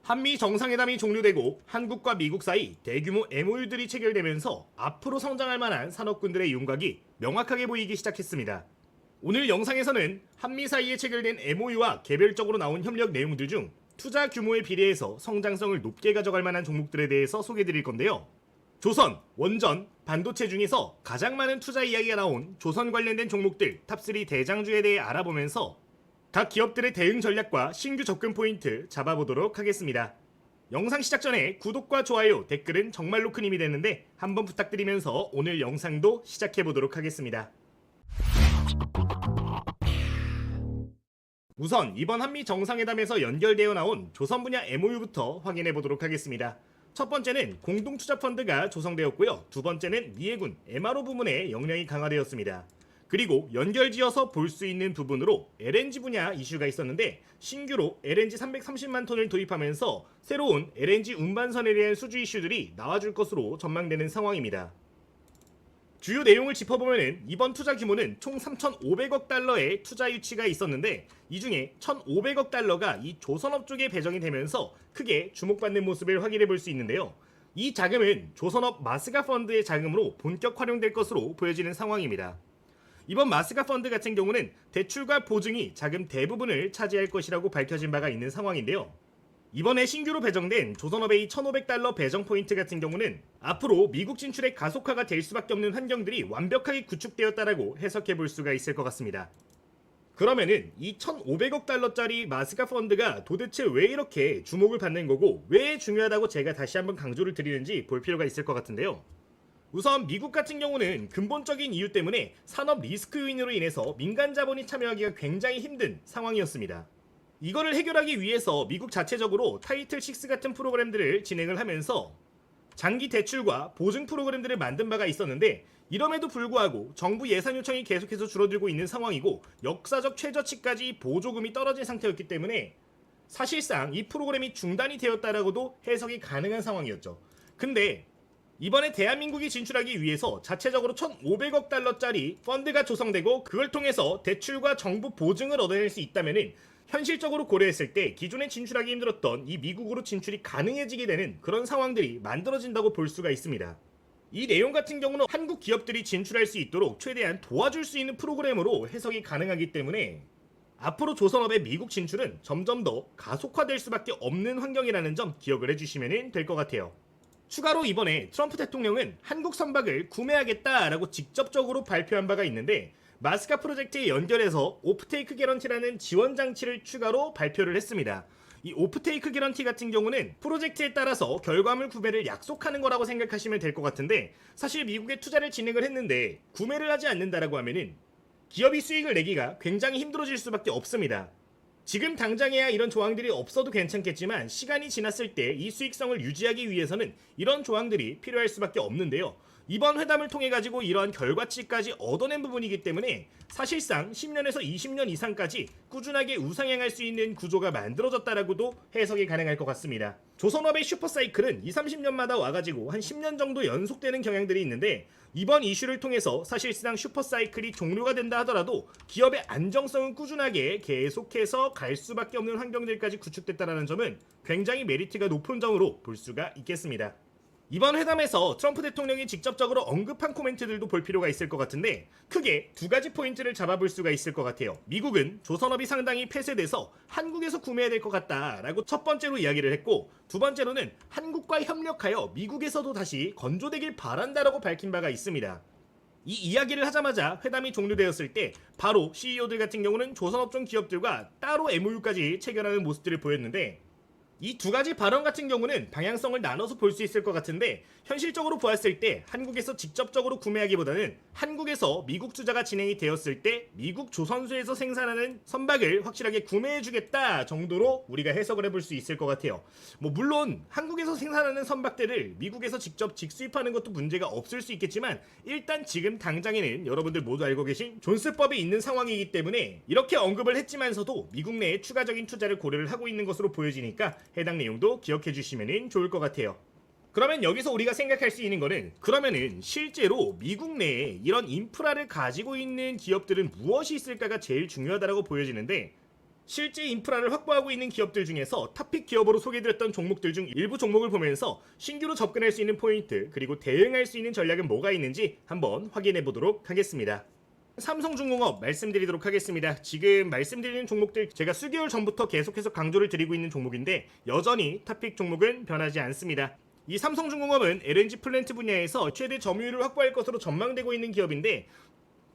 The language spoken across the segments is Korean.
한미 정상회담이 종료되고 한국과 미국 사이 대규모 MOU들이 체결되면서 앞으로 성장할 만한 산업군들의 윤곽이 명확하게 보이기 시작했습니다. 오늘 영상에서는 한미 사이에 체결된 MOU와 개별적으로 나온 협력 내용들 중 투자 규모에 비례해서 성장성을 높게 가져갈 만한 종목들에 대해서 소개해드릴 건데요. 조선, 원전, 반도체 중에서 가장 많은 투자 이야기가 나온 조선 관련된 종목들 탑3 대장주에 대해 알아보면서 각 기업들의 대응 전략과 신규 접근 포인트 잡아보도록 하겠습니다. 영상 시작 전에 구독과 좋아요, 댓글은 정말로 큰 힘이 되는데 한번 부탁드리면서 오늘 영상도 시작해보도록 하겠습니다. 우선 이번 한미 정상회담에서 연결되어 나온 조선 분야 MOU부터 확인해보도록 하겠습니다. 첫 번째는 공동투자펀드가 조성되었고요. 두 번째는 미해군 MRO 부문의 역량이 강화되었습니다. 그리고 연결지어서 볼 수 있는 부분으로 LNG 분야 이슈가 있었는데 신규로 LNG 330만 톤을 도입하면서 새로운 LNG 운반선에 대한 수주 이슈들이 나와줄 것으로 전망되는 상황입니다. 주요 내용을 짚어보면 이번 투자 규모는 총 3,500억 달러의 투자 유치가 있었는데 이 중에 1,500억 달러가 이 조선업 쪽에 배정이 되면서 크게 주목받는 모습을 확인해 볼 수 있는데요. 이 자금은 조선업 마스가 펀드의 자금으로 본격 활용될 것으로 보여지는 상황입니다. 이번 마스가 펀드 같은 경우는 대출과 보증이 자금 대부분을 차지할 것이라고 밝혀진 바가 있는 상황인데요. 이번에 신규로 배정된 조선업의 1,500달러 배정 포인트 같은 경우는 앞으로 미국 진출의 가속화가 될 수밖에 없는 환경들이 완벽하게 구축되었다라고 해석해 볼 수가 있을 것 같습니다. 그러면은 이 1,500억 달러짜리 마스가 펀드가 도대체 왜 이렇게 주목을 받는 거고 왜 중요하다고 제가 다시 한번 강조를 드리는지 볼 필요가 있을 것 같은데요. 우선 미국 같은 경우는 근본적인 이유 때문에 산업 리스크 요인으로 인해서 민간 자본이 참여하기가 굉장히 힘든 상황이었습니다. 이거를 해결하기 위해서 미국 자체적으로 타이틀 6 같은 프로그램들을 진행을 하면서 장기 대출과 보증 프로그램들을 만든 바가 있었는데 이럼에도 불구하고 정부 예산 요청이 계속해서 줄어들고 있는 상황이고 역사적 최저치까지 보조금이 떨어진 상태였기 때문에 사실상 이 프로그램이 중단이 되었다라고도 해석이 가능한 상황이었죠. 근데 이번에 대한민국이 진출하기 위해서 자체적으로 1,500억 달러짜리 펀드가 조성되고 그걸 통해서 대출과 정부 보증을 얻어낼 수 있다면은 현실적으로 고려했을 때 기존에 진출하기 힘들었던 이 미국으로 진출이 가능해지게 되는 그런 상황들이 만들어진다고 볼 수가 있습니다. 이 내용 같은 경우는 한국 기업들이 진출할 수 있도록 최대한 도와줄 수 있는 프로그램으로 해석이 가능하기 때문에 앞으로 조선업의 미국 진출은 점점 더 가속화될 수밖에 없는 환경이라는 점 기억을 해주시면 될 것 같아요. 추가로 이번에 트럼프 대통령은 한국 선박을 구매하겠다라고 직접적으로 발표한 바가 있는데 마스카 프로젝트에 연결해서 오프테이크 개런티라는 지원 장치를 추가로 발표를 했습니다. 이 오프테이크 개런티 같은 경우는 프로젝트에 따라서 결과물 구매를 약속하는 거라고 생각하시면 될 것 같은데 사실 미국에 투자를 진행을 했는데 구매를 하지 않는다라고 하면은 기업이 수익을 내기가 굉장히 힘들어질 수밖에 없습니다. 지금 당장에야 이런 조항들이 없어도 괜찮겠지만 시간이 지났을 때 이 수익성을 유지하기 위해서는 이런 조항들이 필요할 수밖에 없는데요. 이번 회담을 통해 가지고 이러한 결과치까지 얻어낸 부분이기 때문에 사실상 10년에서 20년 이상까지 꾸준하게 우상향할 수 있는 구조가 만들어졌다라고도 해석이 가능할 것 같습니다. 조선업의 슈퍼사이클은 20-30년마다 와가지고 한 10년 정도 연속되는 경향들이 있는데 이번 이슈를 통해서 사실상 슈퍼사이클이 종료가 된다 하더라도 기업의 안정성은 꾸준하게 계속해서 갈 수밖에 없는 환경들까지 구축됐다는 점은 굉장히 메리트가 높은 점으로 볼 수가 있겠습니다. 이번 회담에서 트럼프 대통령이 직접적으로 언급한 코멘트들도 볼 필요가 있을 것 같은데 크게 두 가지 포인트를 잡아볼 수가 있을 것 같아요. 미국은 조선업이 상당히 폐쇄돼서 한국에서 구매해야 될 것 같다라고 첫 번째로 이야기를 했고 두 번째로는 한국과 협력하여 미국에서도 다시 건조되길 바란다라고 밝힌 바가 있습니다. 이 이야기를 하자마자 회담이 종료되었을 때 바로 CEO들 같은 경우는 조선업종 기업들과 따로 MOU까지 체결하는 모습들을 보였는데 이 두 가지 발언 같은 경우는 방향성을 나눠서 볼 수 있을 것 같은데 현실적으로 보았을 때 한국에서 직접적으로 구매하기보다는 한국에서 미국 투자가 진행이 되었을 때 미국 조선소에서 생산하는 선박을 확실하게 구매해주겠다 정도로 우리가 해석을 해볼 수 있을 것 같아요. 물론 한국에서 생산하는 선박들을 미국에서 직접 직수입하는 것도 문제가 없을 수 있겠지만 일단 지금 당장에는 여러분들 모두 알고 계신 존스법이 있는 상황이기 때문에 이렇게 언급을 했지만서도 미국 내에 추가적인 투자를 고려를 하고 있는 것으로 보여지니까 해당 내용도 기억해 주시면 좋을 것 같아요. 그러면 여기서 우리가 생각할 수 있는 거는 그러면은 실제로 미국 내에 이런 인프라를 가지고 있는 기업들은 무엇이 있을까가 제일 중요하다고 보여지는데 실제 인프라를 확보하고 있는 기업들 중에서 탑픽 기업으로 소개드렸던 종목들 중 일부 종목을 보면서 신규로 접근할 수 있는 포인트 그리고 대응할 수 있는 전략은 뭐가 있는지 한번 확인해 보도록 하겠습니다. 삼성중공업 말씀드리도록 하겠습니다. 지금 말씀드리는 종목들 제가 수개월 전부터 계속해서 강조를 드리고 있는 종목인데 여전히 탑픽 종목은 변하지 않습니다. 이 삼성중공업은 LNG 플랜트 분야에서 최대 점유율을 확보할 것으로 전망되고 있는 기업인데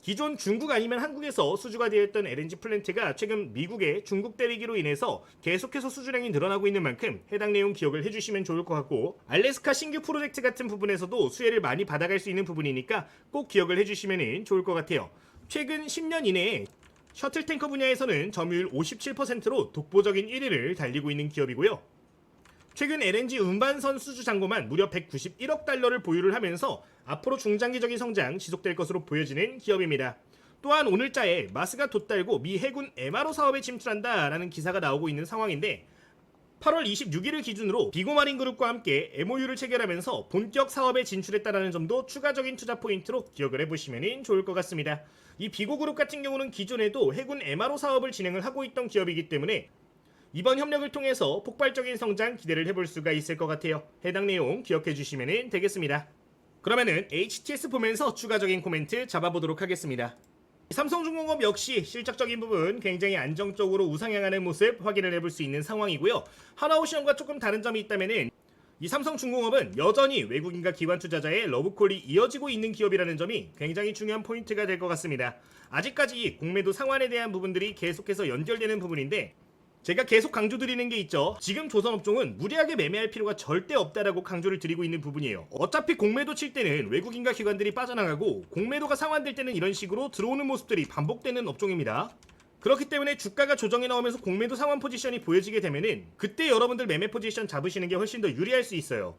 기존 중국 아니면 한국에서 수주가 되어 있던 LNG 플랜트가 최근 미국의 중국 대리기로 인해서 계속해서 수주량이 늘어나고 있는 만큼 해당 내용 기억을 해주시면 좋을 것 같고 알래스카 신규 프로젝트 같은 부분에서도 수혜를 많이 받아갈 수 있는 부분이니까 꼭 기억을 해주시면 좋을 것 같아요. 최근 10년 이내에 셔틀탱커 분야에서는 점유율 57%로 독보적인 1위를 달리고 있는 기업이고요. 최근 LNG 운반선 수주 잔고만 무려 191억 달러를 보유를 하면서 앞으로 중장기적인 성장 지속될 것으로 보여지는 기업입니다. 또한 오늘자에 마스가 돛달고 미 해군 MRO 사업에 진출한다라는 기사가 나오고 있는 상황인데 8월 26일을 기준으로 비고마린그룹과 함께 MOU를 체결하면서 본격 사업에 진출했다는 점도 추가적인 투자 포인트로 기억을 해보시면 좋을 것 같습니다. 이 비고그룹 같은 경우는 기존에도 해군 MRO 사업을 진행을 하고 있던 기업이기 때문에 이번 협력을 통해서 폭발적인 성장 기대를 해볼 수가 있을 것 같아요. 해당 내용 기억해 주시면 되겠습니다. 그러면은 HTS 보면서 추가적인 코멘트 잡아보도록 하겠습니다. 삼성중공업 역시 실적적인 부분 굉장히 안정적으로 우상향하는 모습 확인을 해볼 수 있는 상황이고요. 하나오션과 조금 다른 점이 있다면은 이 삼성중공업은 여전히 외국인과 기관 투자자의 러브콜이 이어지고 있는 기업이라는 점이 굉장히 중요한 포인트가 될 것 같습니다. 아직까지 공매도 상환에 대한 부분들이 계속해서 연결되는 부분인데 제가 계속 강조드리는 게 있죠. 지금 조선업종은 무리하게 매매할 필요가 절대 없다라고 강조를 드리고 있는 부분이에요. 어차피 공매도 칠 때는 외국인과 기관들이 빠져나가고 공매도가 상환될 때는 이런 식으로 들어오는 모습들이 반복되는 업종입니다. 그렇기 때문에 주가가 조정이 나오면서 공매도 상환 포지션이 보여지게 되면은 그때 여러분들 매매 포지션 잡으시는 게 훨씬 더 유리할 수 있어요.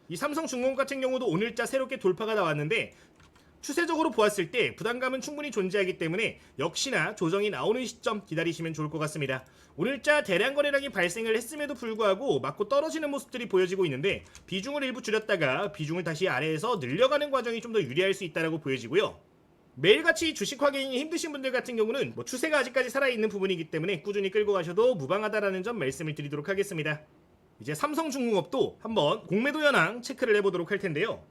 이 삼성중공업 같은 경우도 오늘자 새롭게 돌파가 나왔는데 추세적으로 보았을 때 부담감은 충분히 존재하기 때문에 역시나 조정이 나오는 시점 기다리시면 좋을 것 같습니다. 오늘자 대량 거래량이 발생을 했음에도 불구하고 맞고 떨어지는 모습들이 보여지고 있는데 비중을 일부 줄였다가 비중을 다시 아래에서 늘려가는 과정이 좀 더 유리할 수 있다고 보여지고요. 매일같이 주식 확인이 힘드신 분들 같은 경우는 추세가 아직까지 살아있는 부분이기 때문에 꾸준히 끌고 가셔도 무방하다라는 점 말씀을 드리도록 하겠습니다. 이제 삼성중공업도 한번 공매도 현황 체크를 해보도록 할 텐데요.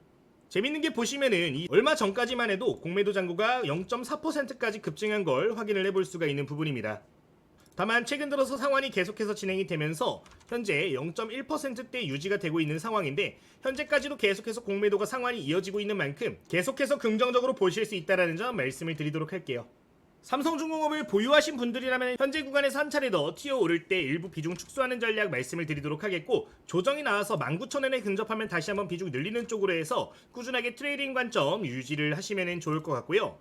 재밌는 게 보시면은 얼마 전까지만 해도 공매도 잔고가 0.4%까지 급증한 걸 확인을 해볼 수가 있는 부분입니다. 다만 최근 들어서 상환이 계속해서 진행이 되면서 현재 0.1%대 유지가 되고 있는 상황인데 현재까지도 계속해서 공매도가 상환이 이어지고 있는 만큼 계속해서 긍정적으로 보실 수 있다는 점 말씀을 드리도록 할게요. 삼성중공업을 보유하신 분들이라면 현재 구간에서 한 차례 더 튀어 오를 때 일부 비중 축소하는 전략 말씀을 드리도록 하겠고 조정이 나와서 19,000원에 근접하면 다시 한번 비중 늘리는 쪽으로 해서 꾸준하게 트레이딩 관점 유지를 하시면 좋을 것 같고요.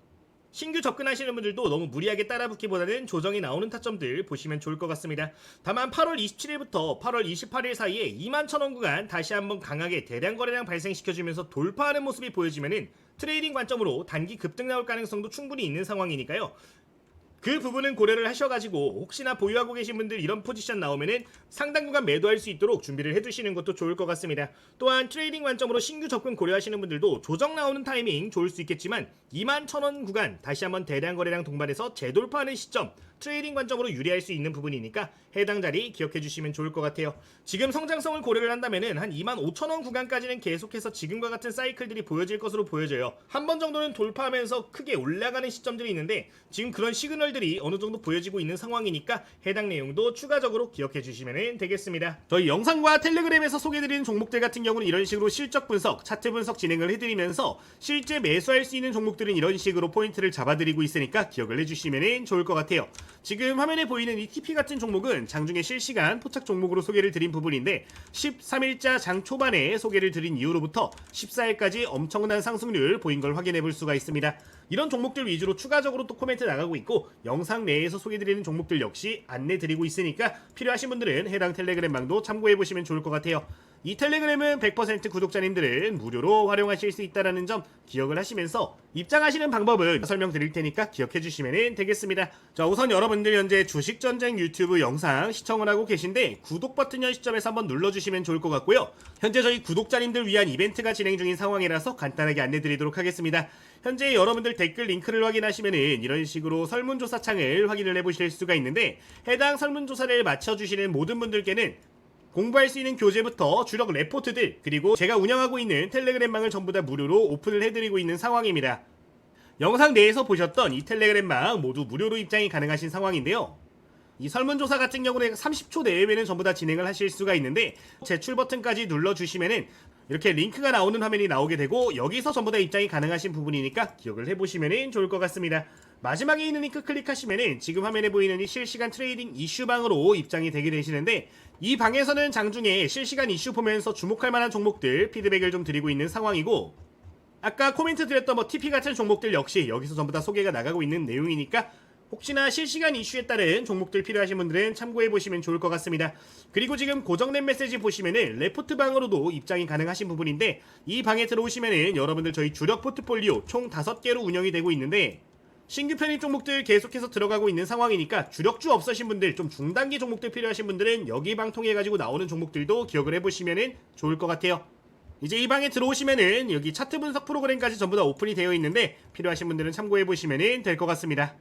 신규 접근하시는 분들도 너무 무리하게 따라붙기보다는 조정이 나오는 타점들 보시면 좋을 것 같습니다. 다만 8월 27일부터 8월 28일 사이에 21,000원 구간 다시 한번 강하게 대량 거래량 발생시켜주면서 돌파하는 모습이 보여지면은 트레이딩 관점으로 단기 급등 나올 가능성도 충분히 있는 상황이니까요. 그 부분은 고려를 하셔가지고 혹시나 보유하고 계신 분들 이런 포지션 나오면은 상당 구간 매도할 수 있도록 준비를 해두시는 것도 좋을 것 같습니다. 또한 트레이딩 관점으로 신규 접근 고려하시는 분들도 조정 나오는 타이밍 좋을 수 있겠지만 21,000원 구간 다시 한번 대량 거래량 동반해서 재돌파하는 시점 트레이딩 관점으로 유리할 수 있는 부분이니까 해당 자리 기억해 주시면 좋을 것 같아요. 지금 성장성을 고려를 한다면은 한 25,000원 구간까지는 계속해서 지금과 같은 사이클들이 보여질 것으로 보여져요. 한 번 정도는 돌파하면서 크게 올라가는 시점들이 있는데 지금 그런 시그널들이 어느 정도 보여지고 있는 상황이니까 해당 내용도 추가적으로 기억해 주시면 되겠습니다. 저희 영상과 텔레그램에서 소개해드리는 종목들 같은 경우는 이런 식으로 실적 분석, 차트 분석 진행을 해드리면서 실제 매수할 수 있는 종목들은 이런 식으로 포인트를 잡아드리고 있으니까 기억을 해주시면 좋을 것 같아요. 지금 화면에 보이는 이 TP 같은 종목은 장중에 실시간 포착 종목으로 소개를 드린 부분인데 13일자 장 초반에 소개를 드린 이후로부터 14일까지 엄청난 상승률 보인 걸 확인해 볼 수가 있습니다. 이런 종목들 위주로 추가적으로 또 코멘트 나가고 있고 영상 내에서 소개드리는 종목들 역시 안내 드리고 있으니까 필요하신 분들은 해당 텔레그램 방도 참고해 보시면 좋을 것 같아요. 이 텔레그램은 100% 구독자님들은 무료로 활용하실 수 있다는 점 기억을 하시면서 입장하시는 방법은 설명드릴 테니까 기억해 주시면 되겠습니다. 자, 우선 여러분들 현재 주식전쟁 유튜브 영상 시청을 하고 계신데 구독 버튼 현 시점에서 한번 눌러주시면 좋을 것 같고요. 현재 저희 구독자님들 위한 이벤트가 진행 중인 상황이라서 간단하게 안내드리도록 하겠습니다. 현재 여러분들 댓글 링크를 확인하시면은 이런 식으로 설문조사 창을 확인을 해보실 수가 있는데, 해당 설문조사를 맞춰주시는 모든 분들께는 공부할 수 있는 교재부터 주력 레포트들, 그리고 제가 운영하고 있는 텔레그램망을 전부 다 무료로 오픈을 해드리고 있는 상황입니다. 영상 내에서 보셨던 이 텔레그램망 모두 무료로 입장이 가능하신 상황인데요. 이 설문조사 같은 경우는 30초 내외에는 전부 다 진행을 하실 수가 있는데, 제출 버튼까지 눌러주시면은 이렇게 링크가 나오는 화면이 나오게 되고, 여기서 전부 다 입장이 가능하신 부분이니까 기억을 해보시면 좋을 것 같습니다. 마지막에 있는 링크 클릭하시면은 지금 화면에 보이는 이 실시간 트레이딩 이슈방으로 입장이 되게 되시는데, 이 방에서는 장중에 실시간 이슈 보면서 주목할 만한 종목들 피드백을 좀 드리고 있는 상황이고, 아까 코멘트 드렸던 TP 같은 종목들 역시 여기서 전부 다 소개가 나가고 있는 내용이니까 혹시나 실시간 이슈에 따른 종목들 필요하신 분들은 참고해보시면 좋을 것 같습니다. 그리고 지금 고정된 메시지 보시면은 레포트 방으로도 입장이 가능하신 부분인데, 이 방에 들어오시면은 여러분들 저희 주력 포트폴리오 총 5개로 운영이 되고 있는데, 신규 편입 종목들 계속해서 들어가고 있는 상황이니까 주력주 없으신 분들, 좀 중단기 종목들 필요하신 분들은 여기 방 통해 가지고 나오는 종목들도 기억을 해보시면 좋을 것 같아요. 이제 이 방에 들어오시면은 여기 차트 분석 프로그램까지 전부 다 오픈이 되어 있는데, 필요하신 분들은 참고해보시면 될 것 같습니다.